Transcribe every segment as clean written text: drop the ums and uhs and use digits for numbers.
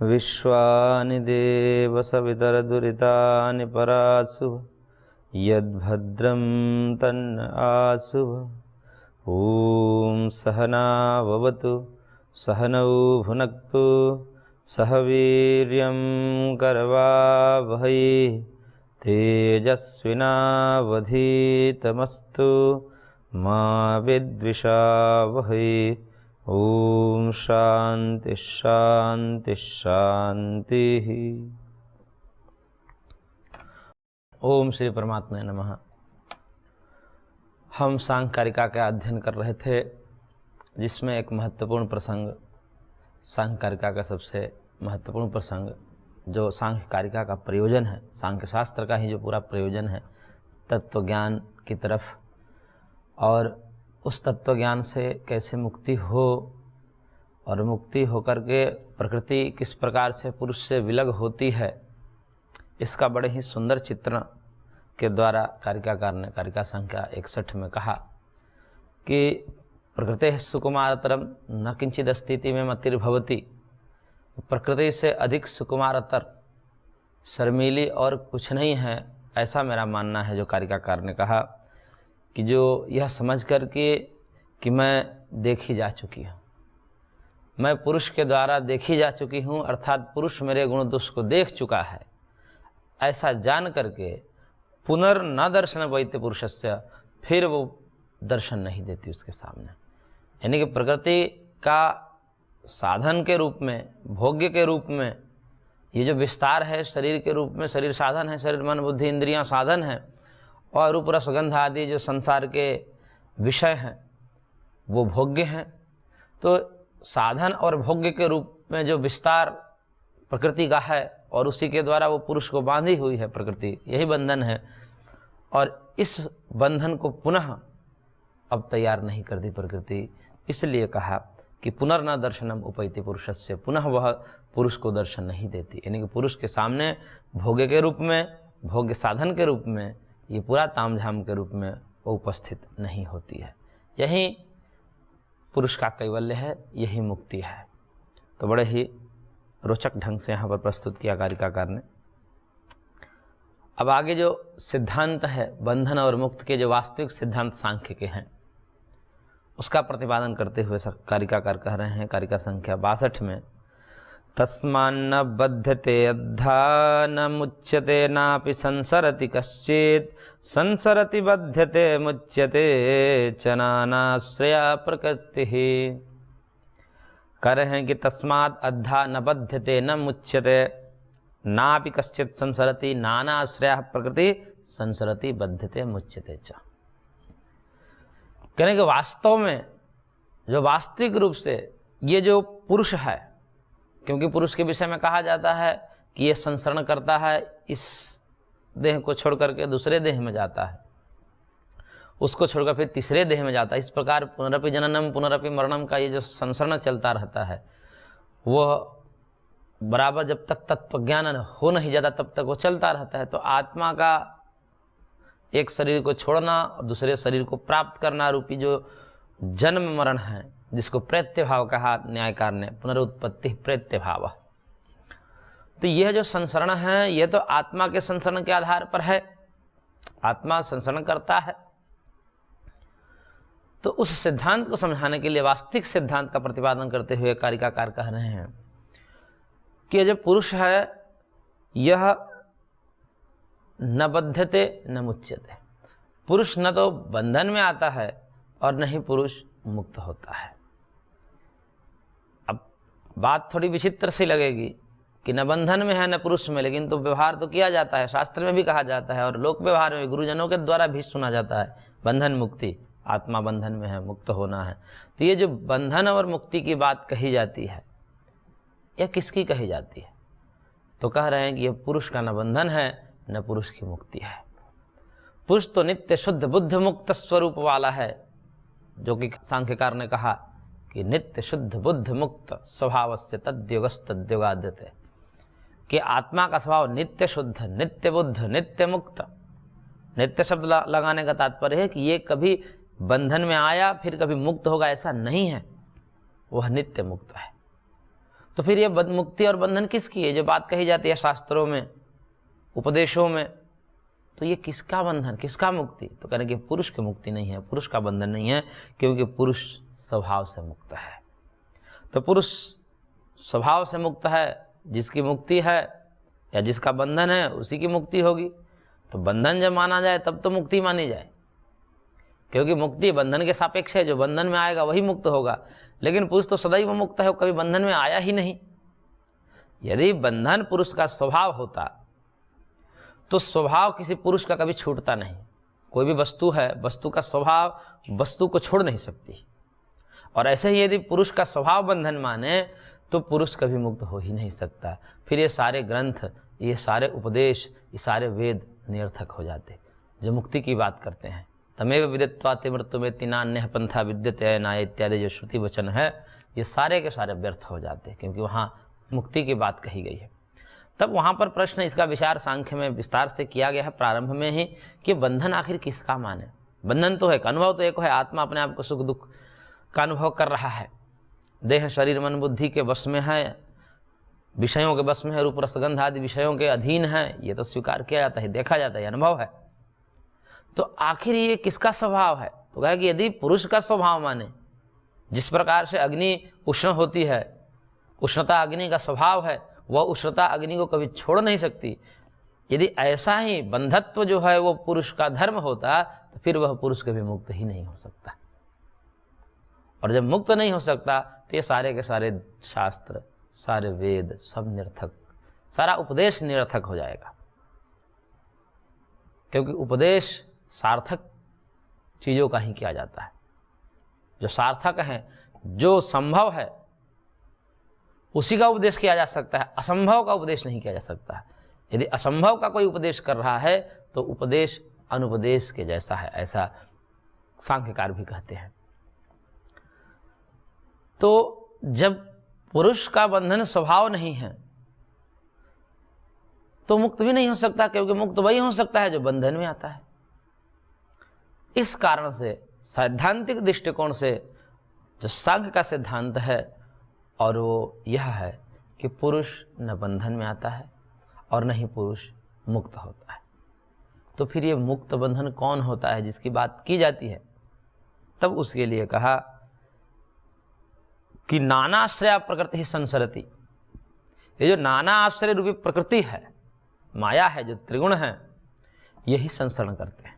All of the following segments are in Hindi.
विश्वानि देव सवितरदुरितानि परासुव यद्भद्रं तन्न आसुव। ॐ सहना भवतु सहनौ भुनक्तु सह वीर्यं करवावहै तेजस्विनावधीतमस्तु मा विद्विषावहै। ओम शांति शांति शांति। ओम श्री परमात्मा नमः। हम सांख्य कारिका का अध्ययन कर रहे थे, जिसमें एक महत्वपूर्ण प्रसंग, सांख्य कारिका का सबसे महत्वपूर्ण प्रसंग जो सांख्य कारिका का प्रयोजन है, सांख्य शास्त्र का ही जो पूरा प्रयोजन है तत्व ज्ञान की तरफ, और उस तत्व ज्ञान से कैसे मुक्ति हो और मुक्ति होकर के प्रकृति किस प्रकार से पुरुष से विलग होती है, इसका बड़े ही सुंदर चित्रण के द्वारा कारिकाकार ने कारिका संख्या 61 में कहा कि प्रकृति सुकुमारतरम न किंचित स्थिति में मतिर्भवती। प्रकृति से अधिक सुकुमारतर, शर्मीली और कुछ नहीं है, ऐसा मेरा मानना है। जो कारिकाकार ने कहा कि जो यह समझ कर के कि मैं देखी जा चुकी हूँ, मैं पुरुष के द्वारा देखी जा चुकी हूँ, अर्थात पुरुष मेरे गुण दोष को देख चुका है, ऐसा जान करके पुनर्न दर्शन वैत्य पुरुषस्य, फिर वो दर्शन नहीं देती उसके सामने। यानी कि प्रकृति का साधन के रूप में, भोग्य के रूप में, ये जो विस्तार है शरीर के रूप में, शरीर साधन है, शरीर मन बुद्धि इंद्रियां साधन है, और रूप रस गंध आदि जो संसार के विषय हैं वो भोग्य हैं। तो साधन और भोग्य के रूप में जो विस्तार प्रकृति का है, और उसी के द्वारा वो पुरुष को बांधी हुई है प्रकृति, यही बंधन है। और इस बंधन को पुनः अब तैयार नहीं कर दी प्रकृति, इसलिए कहा कि पुनर्न दर्शनम उपैति पुरुषस्य, पुनः वह पुरुष को दर्शन नहीं देती। यानी कि पुरुष के सामने भोग्य के रूप में, भोग्य साधन के रूप में, ये पूरा तामझाम के रूप में वो उपस्थित नहीं होती है। यही पुरुष का कैवल्य है, यही मुक्ति है। तो बड़े ही रोचक ढंग से यहाँ पर प्रस्तुत किया कारिकाकार ने। अब आगे जो सिद्धांत है बंधन और मुक्त के, जो वास्तविक सिद्धांत सांख्य के हैं, उसका प्रतिपादन करते हुए कारिकाकार कह रहे हैं कारिका संख्या 62 में, तस्मान्न बध्यते अद्धा न मुच्यते नापि संसरति कश्चित्, संसरति बध्यते मुच्यते च नानाश्रया प्रकृतिः। कह रहे हैं कि तस्मात् अद्धा न बध्यते न मुच्यते नापि कश्चित् संसरति नानाश्रया प्रकृति संसरति बध्यते मुच्यते च। कहने के वास्तव में जो वास्तविक रूप से ये जो पुरुष है, क्योंकि पुरुष के विषय में कहा जाता है कि ये संसरण करता है, इस देह को छोड़ करके दूसरे देह में जाता है, उसको छोड़कर फिर तीसरे देह में जाता है। इस प्रकार पुनरपि जननम पुनरपि मरणम का ये जो संसरण चलता रहता है, वह बराबर जब तक तत्व ज्ञान हो नहीं जाता तब तक वो चलता रहता है। तो आत्मा का एक शरीर को छोड़ना और दूसरे शरीर को प्राप्त करना रूपी जो जन्म मरण है, जिसको प्रेत्य भाव कहा न्यायकार ने, पुनरुत्पत्ति प्रेत्य भाव। तो यह जो संसरण है, यह तो आत्मा के संसरण के आधार पर है, आत्मा संसरण करता है। तो उस सिद्धांत को समझाने के लिए वास्तविक सिद्धांत का प्रतिपादन करते हुए कारिकाकार कह रहे हैं कि जो पुरुष है यह न बद्धते न मुच्यते। पुरुष न तो बंधन में आता है और न ही पुरुष मुक्त होता है। अब बात थोड़ी विचित्र सी लगेगी कि न बंधन में है न पुरुष में, लेकिन तो व्यवहार तो किया जाता है, शास्त्र में भी कहा जाता है और लोक व्यवहार में गुरुजनों के द्वारा भी सुना जाता है, बंधन मुक्ति, आत्मा बंधन में है, मुक्त होना है। तो ये जो बंधन और मुक्ति की बात कही जाती है, यह किसकी कही जाती है? तो कह रहे हैं कि यह पुरुष का न बंधन है न पुरुष की मुक्ति है। पुरुष तो नित्य शुद्ध बुद्ध मुक्त स्वरूप वाला है, जो कि सांख्यकार ने कहा कि नित्य शुद्ध बुद्ध मुक्त स्वभाव से तद्योगस्तद्योगाद्यते, कि आत्मा का स्वभाव नित्य शुद्ध, नित्य बुद्ध, नित्य मुक्त। नित्य शब्द लगाने का तात्पर्य है कि ये कभी बंधन में आया फिर कभी मुक्त होगा, ऐसा नहीं है, वह नित्य मुक्त है। तो फिर ये मुक्ति और बंधन किसकी है? जो बात कही जाती है शास्त्रों में, उपदेशों में, तो ये किसका बंधन, किसका मुक्ति? तो कह रहे कि पुरुष की मुक्ति नहीं है, पुरुष का बंधन नहीं है, क्योंकि पुरुष स्वभाव से मुक्त है। तो पुरुष स्वभाव से मुक्त है, जिसकी मुक्ति है या जिसका बंधन है उसी की मुक्ति होगी। तो बंधन जब माना जाए तब तो मुक्ति मानी जाए, क्योंकि मुक्ति बंधन के सापेक्ष है। जो बंधन में आएगा वही मुक्त होगा, लेकिन पुरुष तो सदैव मुक्त है, कभी बंधन में आया ही नहीं। यदि बंधन पुरुष का स्वभाव होता तो स्वभाव किसी पुरुष का कभी छूटता नहीं। कोई भी वस्तु है, वस्तु का स्वभाव वस्तु को छोड़ नहीं सकती, और ऐसे ही यदि पुरुष का स्वभाव बंधन माने तो पुरुष कभी मुक्त हो ही नहीं सकता। फिर ये सारे ग्रंथ, ये सारे उपदेश, ये सारे वेद निरर्थक हो जाते जो मुक्ति की बात करते हैं। तमेव विदित्वा ते मृत्युमेति नान्यः पंथा विद्यते नाय इत्यादि जो श्रुति वचन है, ये सारे के सारे व्यर्थ हो जाते, क्योंकि वहाँ मुक्ति की बात कही गई है। तब वहाँ पर प्रश्न, इसका विचार सांख्य में विस्तार से किया गया है प्रारंभ में ही, कि बंधन आखिर किसका माने। बंधन तो है, अनुभव तो एक है, आत्मा अपने आप को सुख दुख का अनुभव कर रहा है, देह शरीर मन बुद्धि के वश में है, विषयों के वश में है, रूप रसगंध आदि विषयों के अधीन है, ये तो स्वीकार किया जाता है, देखा जाता है, अनुभव है। तो आखिर ये किसका स्वभाव है? तो कहा कि यदि पुरुष का स्वभाव माने, जिस प्रकार से अग्नि उष्ण होती है, उष्णता अग्नि का स्वभाव है, वह उष्णता अग्नि को कभी छोड़ नहीं सकती, यदि ऐसा ही बंधत्व जो है वो पुरुष का धर्म होता, तो फिर वह पुरुष कभी मुक्त ही नहीं हो सकता। और जब मुक्त नहीं हो सकता तो ये सारे के सारे शास्त्र, सारे वेद सब निरर्थक, सारा उपदेश निरर्थक हो जाएगा। क्योंकि उपदेश सार्थक चीज़ों का ही किया जाता है, जो सार्थक है, जो संभव है उसी का उपदेश किया जा सकता है, असंभव का उपदेश नहीं किया जा सकता है। यदि असंभव का कोई उपदेश कर रहा है तो उपदेश अनुपदेश के जैसा है, ऐसा सांख्यकार भी कहते हैं। तो जब पुरुष का बंधन स्वभाव नहीं है तो मुक्त भी नहीं हो सकता, क्योंकि मुक्त वही हो सकता है जो बंधन में आता है। इस कारण से सैद्धांतिक दृष्टिकोण से जो सांख्य का सिद्धांत है, और वो यह है कि पुरुष न बंधन में आता है और न ही पुरुष मुक्त होता है। तो फिर ये मुक्त बंधन कौन होता है जिसकी बात की जाती है? तब उसके लिए कहा कि नानाश्रया प्रकृति संसरति। ये जो नाना आश्रय रूपी प्रकृति है, माया है, जो त्रिगुण है, यही संसरण करते हैं।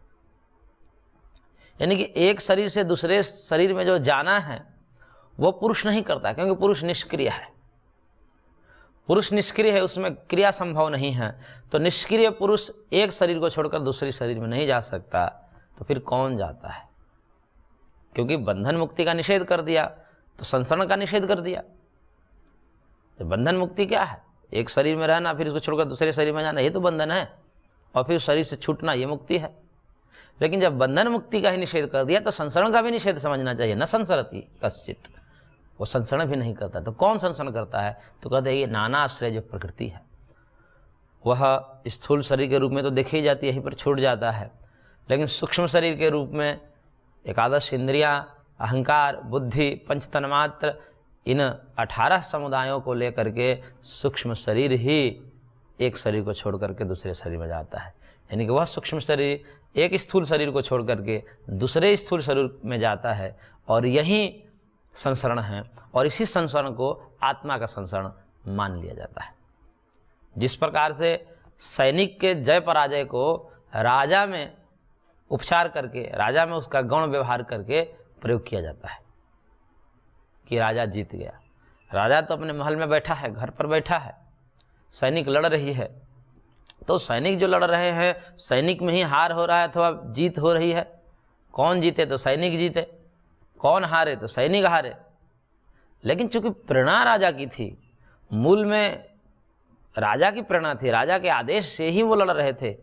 यानी कि एक शरीर से दूसरे शरीर में जो जाना है वो पुरुष नहीं करता, क्योंकि पुरुष निष्क्रिय है। पुरुष निष्क्रिय है, उसमें क्रिया संभव नहीं है। तो निष्क्रिय पुरुष एक शरीर को छोड़कर दूसरे शरीर में नहीं जा सकता, तो फिर कौन जाता है? क्योंकि बंधन मुक्ति का निषेध कर दिया तो संसरण का निषेध कर दिया। तो बंधन मुक्ति क्या है? एक शरीर में रहना, फिर उसको छोड़कर दूसरे शरीर में जाना, ये तो बंधन है, और फिर शरीर से छूटना, ये मुक्ति है। लेकिन जब बंधन मुक्ति का ही निषेध कर दिया तो संसरण का भी निषेध समझना चाहिए। न संसरति कश्चित, वो संसरण भी नहीं करता। तो कौन संसरण करता है? तो कहते हैं ये नाना आश्रय जो प्रकृति है, वह स्थूल शरीर के रूप में तो देखी जाती है, यहीं पर छूट जाता है। लेकिन सूक्ष्म शरीर के रूप में एकादश इंद्रियां, अहंकार, बुद्धि, पंचतन्मात्र, इन 18 समुदायों को लेकर के सूक्ष्म शरीर ही एक शरीर को छोड़ करके दूसरे शरीर में जाता है। यानी कि वह सूक्ष्म शरीर एक स्थूल शरीर को छोड़ करके दूसरे स्थूल शरीर में जाता है, और यही संसरण है, और इसी संसरण को आत्मा का संसरण मान लिया जाता है। जिस प्रकार से सैनिक के जय पराजय को राजा में उपचार करके, राजा में उसका गौण व्यवहार करके प्रयोग किया जाता है कि राजा जीत गया। राजा तो अपने महल में बैठा है, घर पर बैठा है, सैनिक लड़ रही है, तो सैनिक जो लड़ रहे हैं, सैनिक में ही हार हो रहा है अथवा जीत हो रही है। कौन जीते? तो सैनिक जीते। कौन हारे? तो सैनिक हारे। लेकिन चूंकि प्रेरणा राजा की थी, मूल में राजा की प्रेरणा थी, राजा के आदेश से ही वो लड़ रहे थे,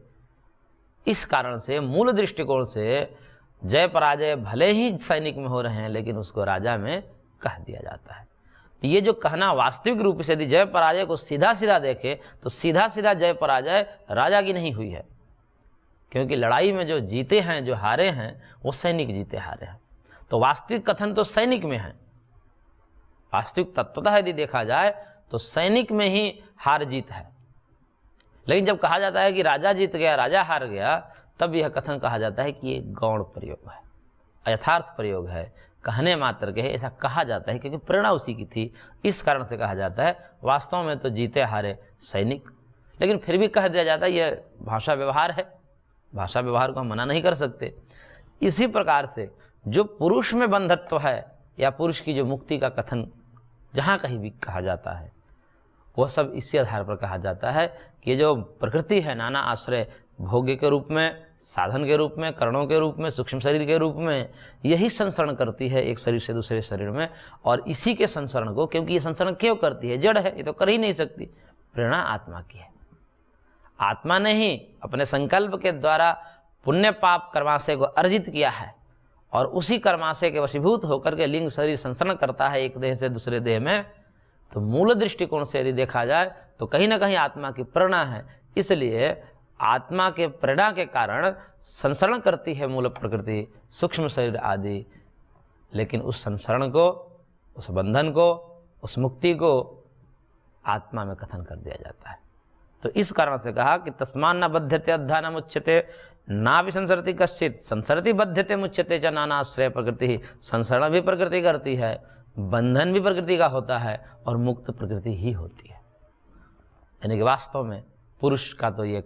इस कारण से मूल दृष्टिकोण से जय पराजय भले ही सैनिक में हो रहे हैं, लेकिन उसको राजा में कह दिया जाता है। तो ये जो कहना वास्तविक रूप से यदि जय पराजय को सीधा सीधा देखे तो सीधा सीधा जय पराजय राजा की नहीं हुई है, क्योंकि लड़ाई में जो जीते हैं, जो हारे हैं, वो सैनिक जीते हारे हैं। तो वास्तविक कथन तो सैनिक में है। वास्तविक तत्वतः यदि देखा जाए तो सैनिक में ही हार जीत है। लेकिन जब कहा जाता है कि राजा जीत गया, राजा हार गया, तब यह कथन कहा जाता है कि ये गौण प्रयोग है, यथार्थ प्रयोग है, कहने मात्र के है, ऐसा कहा जाता है क्योंकि प्रेरणा उसी की थी, इस कारण से कहा जाता है। वास्तव में तो जीते हारे सैनिक, लेकिन फिर भी कह दिया जाता है यह भाषा व्यवहार है, भाषा व्यवहार को हम मना नहीं कर सकते। इसी प्रकार से जो पुरुष में बंधत्व है या पुरुष की जो मुक्ति का कथन जहाँ कहीं भी कहा जाता है, वह सब इसी आधार पर कहा जाता है कि जो प्रकृति है नाना आश्रय, भोग्य के रूप में, साधन के रूप में, करणों के रूप में, सूक्ष्म शरीर के रूप में, यही संसरण करती है एक शरीर से दूसरे शरीर में। और इसी के संसरण को, क्योंकि ये संसरण क्यों करती है, जड़ है, ये तो कर ही नहीं सकती, प्रेरणा आत्मा की है। आत्मा ने ही अपने संकल्प के द्वारा पुण्य पाप कर्माशय को अर्जित किया है और उसी कर्माशय के वशीभूत होकर के लिंग शरीर संसरण करता है एक देह से दूसरे देह में। तो मूल दृष्टिकोण से यदि देखा जाए तो कहीं ना कहीं आत्मा की प्रेरणा है, इसलिए आत्मा के प्रेरणा के कारण संसरण करती है मूल प्रकृति, सूक्ष्म शरीर आदि। लेकिन उस संसरण को, उस बंधन को, उस मुक्ति को आत्मा में कथन कर दिया जाता है। तो इस कारण से कहा कि तस्मान न बध्यते अध्यानम उच्यते ना भी संसरति कश्चित संसरति बध्यते मुच्यते च नानाश्रय प्रकृति। संसरण भी प्रकृति करती है, बंधन भी प्रकृति का होता है और मुक्त प्रकृति ही होती है। यानी कि वास्तव में पुरुष का तो ये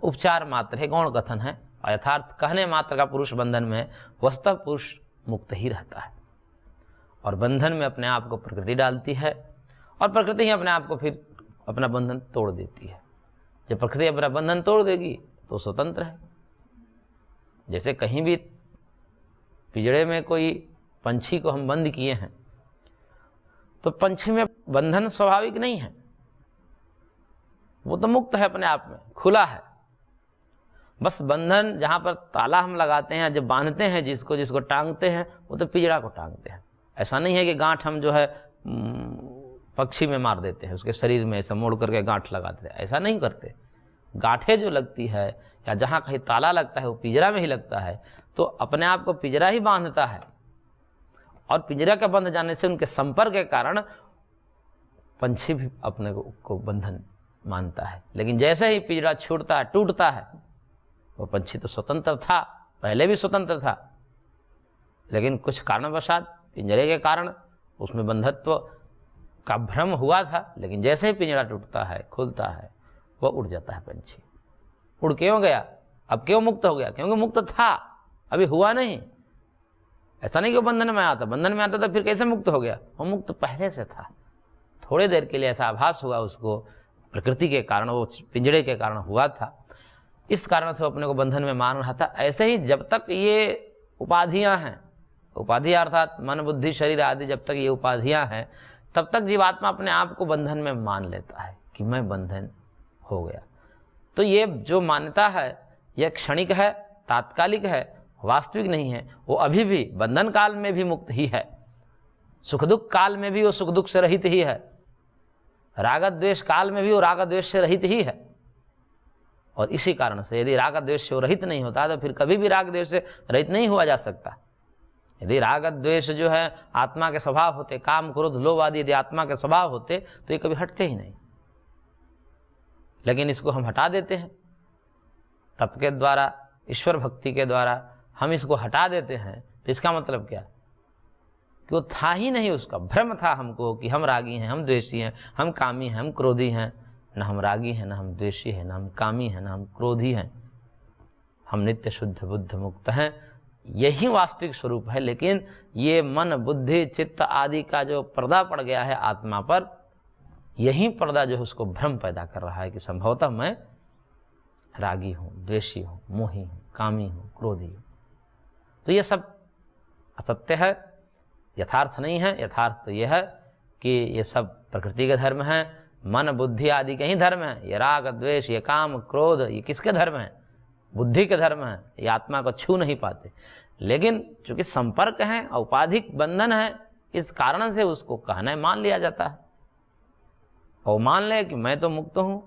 उपचार मात्र है, गौण कथन है, और यथार्थ कहने मात्र का पुरुष बंधन में, वस्तव पुरुष मुक्त ही रहता है और बंधन में अपने आप को प्रकृति डालती है और प्रकृति ही अपने आप को फिर अपना बंधन तोड़ देती है। जब प्रकृति अपना बंधन तोड़ देगी तो स्वतंत्र है। जैसे कहीं भी पिंजड़े में कोई पंछी को हम बंद किए हैं तो पंछी में बंधन स्वाभाविक नहीं है, वो तो मुक्त है, अपने आप में खुला है। बस बंधन जहाँ पर ताला हम लगाते हैं, जब बांधते हैं जिसको टांगते हैं, वो तो पिंजड़ा को टांगते हैं। ऐसा नहीं है कि गांठ हम जो है पक्षी में मार देते हैं, उसके शरीर में ऐसा मोड़ करके गांठ लगा देते हैं, ऐसा नहीं करते। गांठें जो लगती है या जहाँ कहीं ताला लगता है वो पिंजरा में ही लगता है, तो अपने आप को पिंजरा ही बांधता है और पिंजरा के बंध जाने से उनके संपर्क के कारण पंछी भी अपने को बंधन मानता है। लेकिन जैसे ही पिंजरा छूटता है, टूटता है, वो पंछी तो स्वतंत्र था, पहले भी स्वतंत्र था, लेकिन कुछ कारणवशात पिंजरे के कारण उसमें बंधत्व का भ्रम हुआ था। लेकिन जैसे ही पिंजरा टूटता है, खुलता है, वह उड़ जाता है पंछी। उड़ क्यों गया? अब क्यों मुक्त हो गया? क्योंकि मुक्त था, अभी हुआ नहीं। ऐसा नहीं कि बंधन में आता, बंधन में आता तो फिर कैसे मुक्त हो गया? वो मुक्त पहले से था, थोड़ी देर के लिए ऐसा आभास हुआ उसको, प्रकृति के कारण, वो पिंजड़े के कारण हुआ था, इस कारण से वो अपने को बंधन में मान रहा था। ऐसे ही जब तक ये उपाधियां हैं, उपाधियां अर्थात मन बुद्धि शरीर आदि, जब तक ये उपाधियां हैं तब तक जीवात्मा अपने आप को बंधन में मान लेता है कि मैं बंधन हो गया। तो ये जो मान्यता है यह क्षणिक है, तात्कालिक है, वास्तविक नहीं है। वो अभी भी बंधन काल में भी मुक्त ही है, सुख दुख काल में भी वो सुख दुख से रहित ही है, राग द्वेष काल में भी वो राग द्वेष से रहित ही है। और इसी कारण से यदि राग द्वेष से वो रहित नहीं होता तो फिर कभी भी राग द्वेष से रहित नहीं हुआ जा सकता। यदि राग द्वेष जो है आत्मा के स्वभाव होते, काम क्रोध लोभ आदि यदि आत्मा के स्वभाव होते तो ये कभी हटते ही नहीं। लेकिन इसको हम हटा देते हैं तप के द्वारा, ईश्वर भक्ति के द्वारा हम इसको हटा देते हैं। तो इसका मतलब क्या कि वो था ही नहीं, उसका भ्रम था हमको कि हम रागी हैं, हम द्वेषी हैं, हम कामी हैं, हम क्रोधी हैं। न हम रागी हैं, न हम द्वेषी हैं, न हम कामी हैं, न हम क्रोधी हैं। हम नित्य शुद्ध बुद्ध मुक्त हैं, यही वास्तविक स्वरूप है। लेकिन ये मन बुद्धि चित्त आदि का जो पर्दा पड़ गया है आत्मा पर, यही पर्दा जो है उसको भ्रम पैदा कर रहा है कि संभवतः मैं रागी हूँ, द्वेषी हूँ, मोही हूँ, कामी हूँ, क्रोधी हूँ। तो ये सब असत्य है, यथार्थ नहीं है। यथार्थ तो यह है कि ये सब प्रकृति के धर्म हैं, मन बुद्धि आदि के ही धर्म हैं। ये राग द्वेष, ये काम क्रोध, ये किसके धर्म हैं? बुद्धि के धर्म हैं। ये आत्मा को छू नहीं पाते। लेकिन चूंकि संपर्क है, औपाधिक बंधन है, इस कारण से उसको कहना मान लिया जाता है। और मान ले कि मैं तो मुक्त हूँ,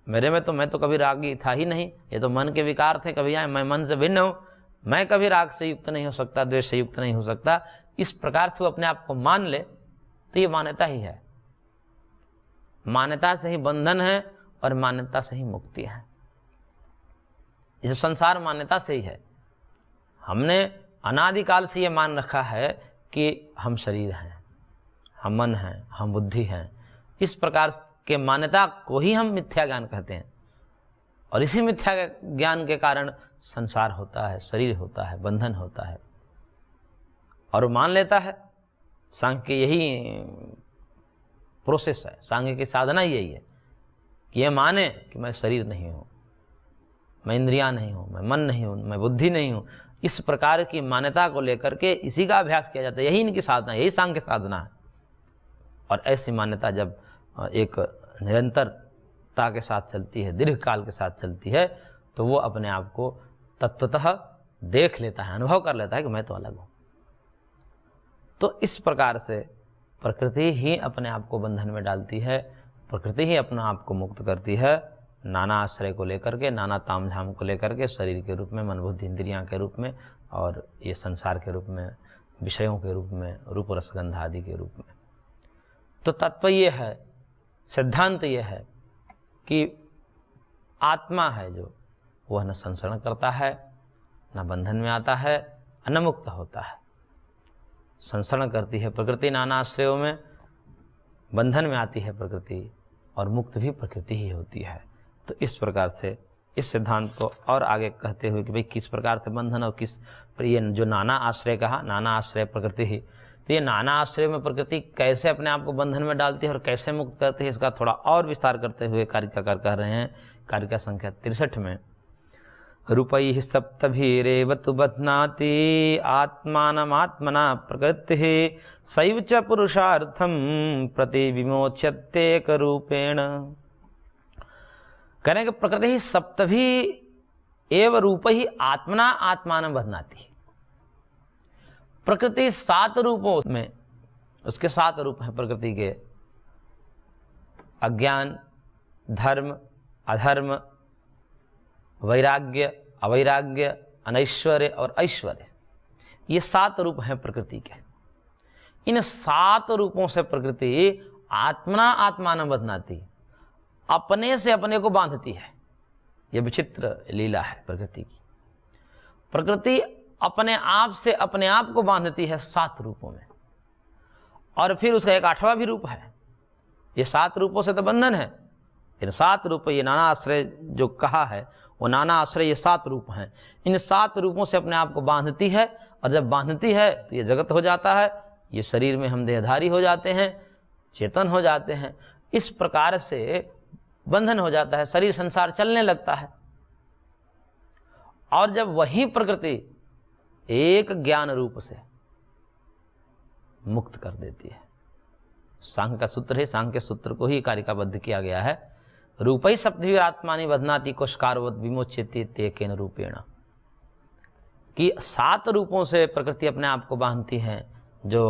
मेरे में तो मैं तो कभी रागी था ही नहीं, ये तो मन के विकार थे कभी आए, मैं मन से भिन्न हूँ, मैं कभी राग से युक्त नहीं हो सकता, द्वेष से युक्त नहीं हो सकता। इस प्रकार से वो अपने आप को मान ले तो ये मान्यता ही है। मान्यता से ही बंधन है और मान्यता से ही मुक्ति है। इस संसार मान्यता से ही है। हमने अनादिकाल से ये मान रखा है कि हम शरीर हैं, हम मन हैं, हम बुद्धि हैं। इस प्रकार के मान्यता को ही हम मिथ्या ज्ञान कहते हैं और इसी मिथ्या ज्ञान के कारण संसार होता है, शरीर होता है, बंधन होता है और मान लेता है। सांख्य यही प्रोसेस है, सांख्य की साधना यही है कि ये माने कि मैं शरीर नहीं हूँ, मैं इंद्रियां नहीं हूँ, मैं मन नहीं हूँ, मैं बुद्धि नहीं हूँ। इस प्रकार की मान्यता को लेकर के इसी का अभ्यास किया जाता है। यही इनकी साधना, यही सांख्य साधना है। और ऐसी मान्यता जब एक निरंतरता के साथ चलती है, दीर्घ काल के साथ चलती है, तो वो अपने आप को तत्वतः देख लेता है, अनुभव कर लेता है कि मैं तो अलग हूँ। तो इस प्रकार से प्रकृति ही अपने आप को बंधन में डालती है, प्रकृति ही अपने आप को मुक्त करती है, नाना आश्रय को लेकर के, नाना तामझाम को लेकर के, शरीर के रूप में, मन बुद्धि इंद्रियां के रूप में और ये संसार के रूप में, विषयों के रूप में, रूप रसगंध आदि के रूप में। तो तत्व ये है, सिद्धांत ये है कि आत्मा है जो वह न संसरण करता है, न बंधन में आता है, न मुक्त होता है। संसरण करती है प्रकृति नाना आश्रयों में, बंधन में आती है प्रकृति और मुक्त भी प्रकृति ही होती है। तो इस प्रकार से इस सिद्धांत को और आगे कहते हुए कि भाई किस प्रकार से बंधन और किस, ये जो नाना आश्रय कहा, नाना आश्रय प्रकृति ही, तो ये नाना आश्रय में प्रकृति कैसे अपने आप को बंधन में डालती है और कैसे मुक्त करती है, इसका थोड़ा और विस्तार करते हुए कारिकाकार कह रहे हैं कारिका संख्या 63 में, रूपैः सप्तभिरेव तु बध्नाति आत्मानमात्मना प्रकृतिः सैव च पुरुषार्थं प्रतिविमोच्यते रूपेण। कहने के प्रकृति ही सप्तभी एव रूपैः आत्मना आत्मानं बध्नाति। प्रकृति 7 रूपों में, उसके 7 रूप हैं प्रकृति के, अज्ञान, धर्म, अधर्म, वैराग्य, अवैराग्य, अनैश्वर्य और ऐश्वर्य। ये 7 रूप हैं प्रकृति के। इन 7 रूपों से प्रकृति आत्मना आत्मानं बध्नाति, अपने से अपने को बांधती है। यह विचित्र लीला है प्रकृति की। प्रकृति अपने आप से अपने आप को बांधती है 7 रूपों में, और फिर उसका एक 8वां भी रूप है। ये 7 रूपों से तो बंधन है, इन 7 रूप, ये नाना आश्रय जो कहा है वो नाना आश्रय, ये 7 रूप हैं। इन 7 रूपों से अपने आप को बांधती है, और जब बांधती है तो ये जगत हो जाता है, ये शरीर में हम देहधारी हो जाते हैं, चेतन हो जाते हैं। इस प्रकार से बंधन हो जाता है, शरीर संसार चलने लगता है। और जब वही प्रकृति एक ज्ञान रूप से मुक्त कर देती है, सांख्य का सूत्र है, सांख्य सूत्र को ही कारिकाबद्ध किया गया है, रूपै सप्तभी आत्मानि बध्नाति कोशकारवत् विमोच्यते तेकेन रूपेण, कि 7 रूपों से प्रकृति अपने आप को बांधती है, जो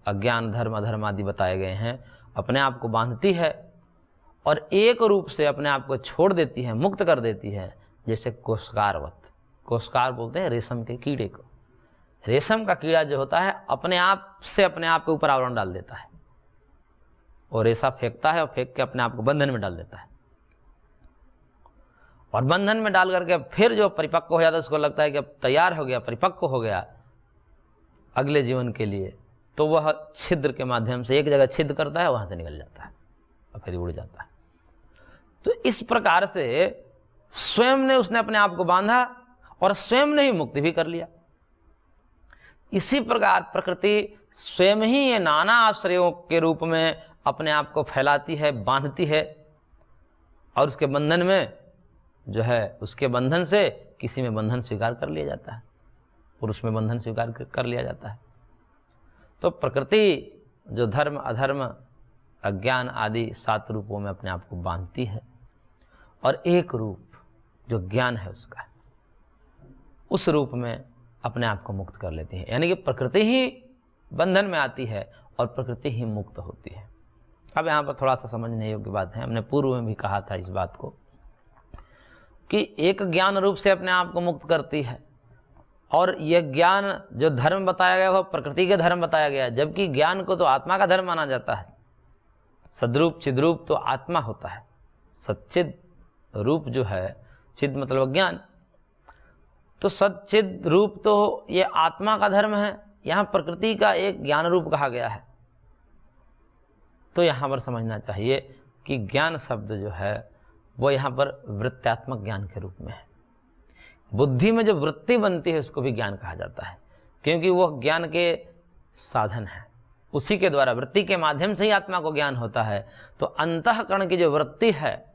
अज्ञान, धर्म, अधर्म आदि बताए गए हैं, अपने आप को बांधती है और एक रूप से अपने आप को छोड़ देती है, मुक्त कर देती है, जैसे कोशकारवत्। कोशकार बोलते हैं रेशम के कीड़े को। रेशम का कीड़ा जो होता है अपने आप से अपने आप के ऊपर आवरण डाल देता है, और रेशा फेंकता है और फेंक के अपने आप को बंधन में डाल देता है, और बंधन में डाल करके फिर जो परिपक्व हो जाता है उसको लगता है कि अब तैयार हो गया, परिपक्व हो गया अगले जीवन के लिए, तो वह छिद्र के माध्यम से एक जगह छिद्र करता है, वहां से निकल जाता है और फिर उड़ जाता है। तो इस प्रकार से स्वयं ने उसने अपने आप को बांधा और स्वयं ने ही मुक्ति भी कर लिया। इसी प्रकार प्रकृति स्वयं ही ये नाना आश्रयों के रूप में अपने आप को फैलाती है, बांधती है, और उसके बंधन में जो है, उसके बंधन से किसी में बंधन स्वीकार कर लिया जाता है, पुरुष में बंधन स्वीकार कर लिया जाता है। तो प्रकृति जो धर्म, अधर्म, अज्ञान आदि 7 रूपों में अपने आप को बांधती है, और एक रूप जो ज्ञान है उसका, उस रूप में अपने आप को मुक्त कर लेती है। यानी कि प्रकृति ही बंधन में आती है और प्रकृति ही मुक्त होती है। अब यहाँ पर थोड़ा सा समझने योग्य बात है, हमने पूर्व में भी कहा था इस बात को कि एक ज्ञान रूप से अपने आप को मुक्त करती है और यह ज्ञान जो धर्म बताया गया वह प्रकृति के धर्म बताया गया, जबकि ज्ञान को तो आत्मा का धर्म माना जाता है। सद्रूप चिद्रूप तो आत्मा होता है, सच्चिद रूप जो है, चिद मतलब ज्ञान, तो सच्चिद रूप तो ये आत्मा का धर्म है, यहाँ प्रकृति का एक ज्ञान रूप कहा गया है। तो यहाँ पर समझना चाहिए कि ज्ञान शब्द जो है वो यहाँ पर वृत्त्यात्मक ज्ञान के रूप में है। बुद्धि में जो वृत्ति बनती है उसको भी ज्ञान कहा जाता है, क्योंकि वह ज्ञान के साधन है, उसी के द्वारा वृत्ति के माध्यम से ही आत्मा को ज्ञान होता है। तो अंतःकरण की जो वृत्ति है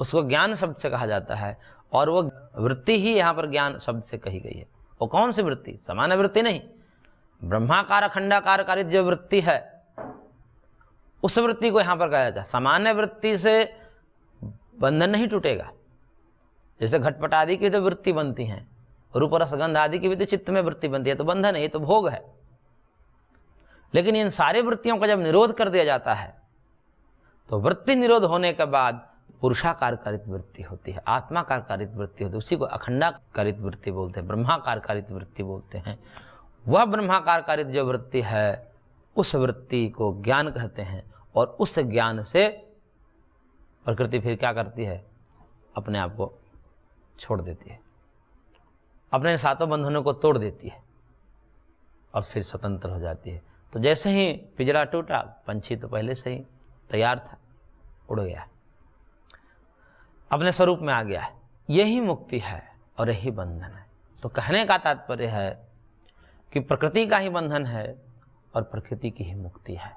उसको ज्ञान शब्द से कहा जाता है, और वो वृत्ति ही यहाँ पर ज्ञान शब्द से कही गई है। वो कौन सी वृत्ति? सामान्य वृत्ति नहीं, ब्रह्माकार अखंडाकार कारित जो वृत्ति है उस वृत्ति को यहाँ पर कहा जाता है। सामान्य वृत्ति से बंधन नहीं टूटेगा, जैसे घटपट आदि की तो वृत्ति बनती हैं, रूप रस गंध आदि की भी तो चित्त में वृत्ति बनती है, तो बंधन है, ये तो भोग है। लेकिन इन सारी वृत्तियों का जब निरोध कर दिया जाता है तो वृत्ति निरोध होने के बाद पुरुषाकार कारित वृत्ति होती है, आत्माकार कारित वृत्ति होती है, उसी को अखंडाकारित वृत्ति बोलते हैं, ब्रह्माकार कारित वृत्ति बोलते हैं। वह ब्रह्माकार कारित जो वृत्ति है उस वृत्ति को ज्ञान कहते हैं, और उस ज्ञान से प्रकृति फिर क्या करती है? अपने आप को छोड़ देती है, अपने सातों बंधनों को तोड़ देती है और फिर स्वतंत्र हो जाती है। तो जैसे ही पिंजरा टूटा, पंछी तो पहले से ही तैयार था, उड़ गया, अपने स्वरूप में आ गया है। यही मुक्ति है और यही बंधन है। तो कहने का तात्पर्य है कि प्रकृति का ही बंधन है और प्रकृति की ही मुक्ति है,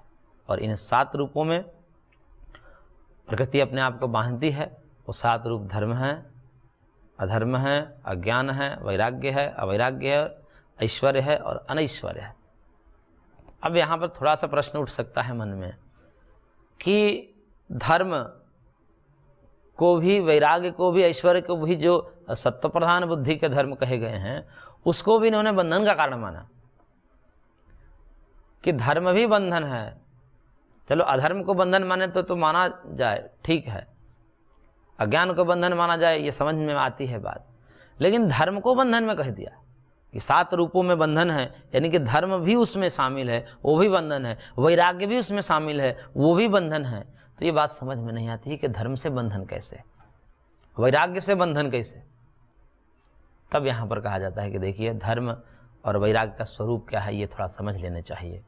और इन 7 रूपों में प्रकृति अपने आप को बांधती है। वो 7 रूप धर्म है, अधर्म है, अज्ञान है, वैराग्य है, अवैराग्य है, ऐश्वर्य है और अनैश्वर्य है। अब यहाँ पर थोड़ा सा प्रश्न उठ सकता है मन में कि धर्म को भी, वैराग्य को भी, ऐश्वर्य को भी, जो सत्व प्रधान बुद्धि के धर्म कहे गए हैं उसको भी इन्होंने बंधन का कारण माना, कि धर्म भी बंधन है। चलो अधर्म को बंधन माने तो माना जाए, ठीक है, अज्ञान को बंधन माना जाए, ये समझ में आती है बात। लेकिन धर्म को बंधन में कह दिया कि 7 रूपों में बंधन है, यानी कि धर्म भी उसमें शामिल है, वो भी बंधन है, वैराग्य भी उसमें शामिल है, वो भी बंधन है। तो ये बात समझ में नहीं आती है कि धर्म से बंधन कैसे, वैराग्य से बंधन कैसे। तब यहाँ पर कहा जाता है कि देखिए धर्म और वैराग्य का स्वरूप क्या है, ये थोड़ा समझ लेने चाहिए।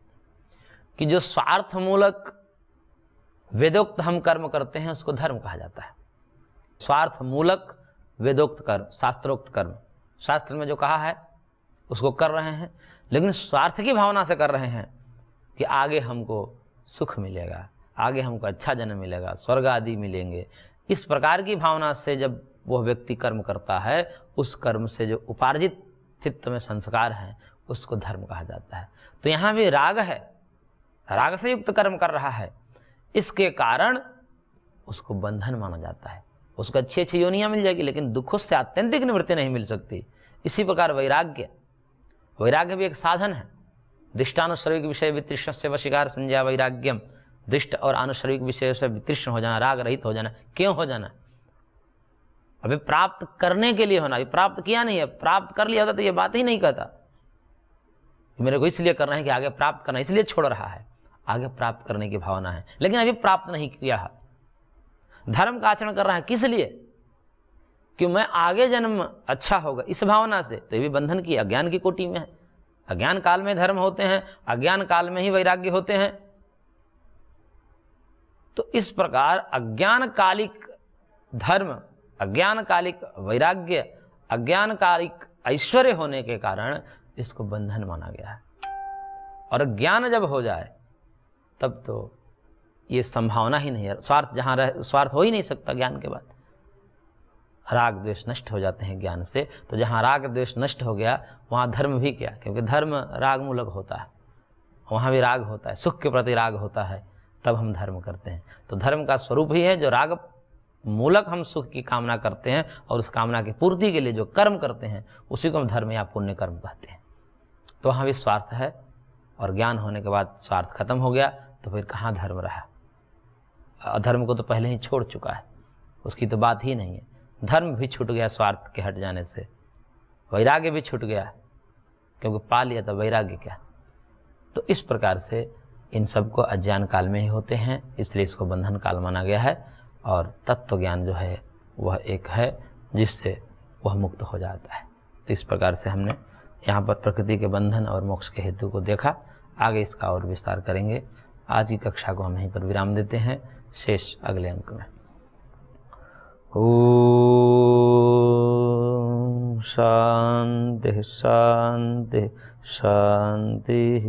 कि जो स्वार्थ मूलक वेदोक्त हम कर्म करते हैं उसको धर्म कहा जाता है। स्वार्थ मूलक वेदोक्त कर्म, शास्त्रोक्त कर्म, शास्त्र में जो कहा है उसको कर रहे हैं, लेकिन स्वार्थ की भावना से कर रहे हैं कि आगे हमको सुख मिलेगा, आगे हमको अच्छा जन्म मिलेगा, स्वर्ग आदि मिलेंगे। इस प्रकार की भावना से जब वह व्यक्ति कर्म करता है, उस कर्म से जो उपार्जित चित्त में संस्कार हैं उसको धर्म कहा जाता है। तो यहाँ भी राग है, राग से युक्त कर्म कर रहा है, इसके कारण उसको बंधन माना जाता है। उसको अच्छी अच्छी योनियाँ मिल जाएगी, लेकिन दुखों से आत्यंतिक निवृत्ति नहीं मिल सकती। इसी प्रकार वैराग्य, वैराग्य भी एक साधन है। दृष्टानुश्रविक विषय वितृष्ण से वशीकार संज्ञा वैराग्यम, दृष्ट और आनुश्रविक विषय से वितृष्ण हो जाना, राग रहित हो जाना। क्यों हो जाना? अभी प्राप्त करने के लिए होना, अभी प्राप्त किया नहीं है, प्राप्त कर लिया होता तो ये बात ही नहीं कहता मेरे को इसलिए करना है कि आगे प्राप्त करना, इसलिए छोड़ रहा है। आगे प्राप्त करने की भावना है, लेकिन अभी प्राप्त नहीं किया है। धर्म का आचरण कर रहा है किस लिए? कि मैं आगे जन्म अच्छा होगा, इस भावना से। तो ये भी बंधन की, अज्ञान की कोटि में है। अज्ञान काल में धर्म होते हैं, अज्ञान काल में ही वैराग्य होते हैं। तो इस प्रकार अज्ञान कालिक धर्म, अज्ञान कालिक वैराग्य, अज्ञान कालिक ऐश्वर्य होने के कारण इसको बंधन माना गया है। और ज्ञान जब हो जाए तब तो ये संभावना ही नहीं है। स्वार्थ जहाँ रहे, स्वार्थ हो ही नहीं सकता ज्ञान के बाद। राग द्वेष नष्ट हो जाते हैं ज्ञान से। तो जहाँ राग द्वेष नष्ट हो गया वहाँ धर्म भी क्या, क्योंकि धर्म राग मूलक होता है, वहाँ भी राग होता है, सुख के प्रति राग होता है, तब हम धर्म करते हैं। तो धर्म का स्वरूप ही है जो राग मूलक हम सुख की कामना करते हैं, और उस कामना की पूर्ति के लिए जो कर्म करते हैं उसी को हम धर्म या पुण्य कर्म कहते हैं। तो वहाँ भी स्वार्थ है, और ज्ञान होने के बाद स्वार्थ खत्म हो गया, तो फिर कहाँ धर्म रहा? अधर्म को तो पहले ही छोड़ चुका है, उसकी तो बात ही नहीं है। धर्म भी छूट गया स्वार्थ के हट जाने से, वैराग्य भी छूट गया, क्योंकि पा लिया तो वैराग्य क्या। तो इस प्रकार से इन सब को अज्ञान काल में ही होते हैं, इसलिए इसको बंधन काल माना गया है। और तत्व ज्ञान जो है वह एक है जिससे वह मुक्त हो जाता है। तो इस प्रकार से हमने यहाँ पर प्रकृति के बंधन और मोक्ष के हेतु को देखा। आगे इसका और विस्तार करेंगे। आज की कक्षा को हम यहीं पर विराम देते हैं, शेष अगले अंक में। ओम शांति शांति शांति।